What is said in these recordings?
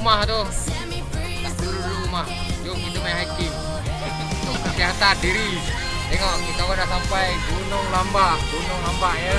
rumah tu. Tak dulu rumah. Jom kita main hiking. Untuk kesihatan diri. Tengok kita dah sampai Gunung Lambak. Gunung Lambak ya.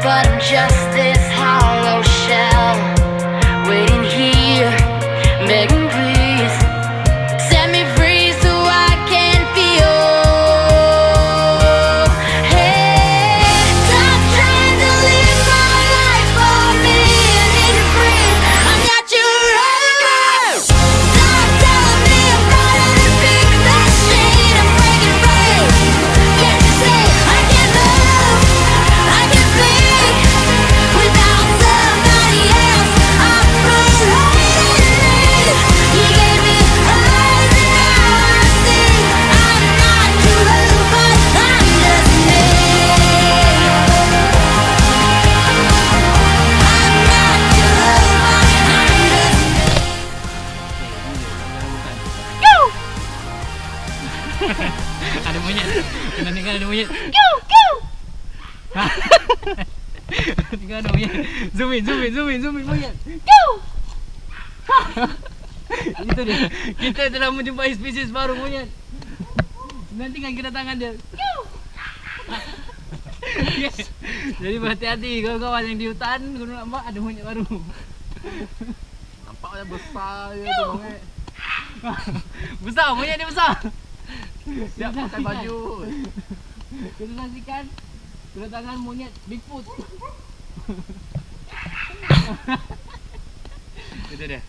But I'm just this hollow shell, waiting here, begging please, set me free so I can feel. Hey, stop trying to live my life for me. I need to breathe, I'm not your own. Stop telling me I'm running to fix that shit. I'm breaking free. Can't you see I can't move, I can't think. Ada monyet. Kena dengar ada monyet. Dengar ada monyet. Zoom in monyet. Itu dia. Kita telah menjumpai spesies baru monyet. Nantikan kedatangan dia. Yes. Jadi berhati-hati kawan-kawan yang di hutan Gunung Lambak, ada monyet baru. Nampaknya besar je tu monyet. Besar, monyet dia besar. Siap pakai baju. Kita saksikan kedatangan monyet Bigfoot. Itu dia.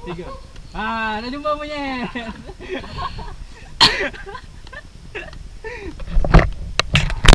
3. Dah jumpa monyet.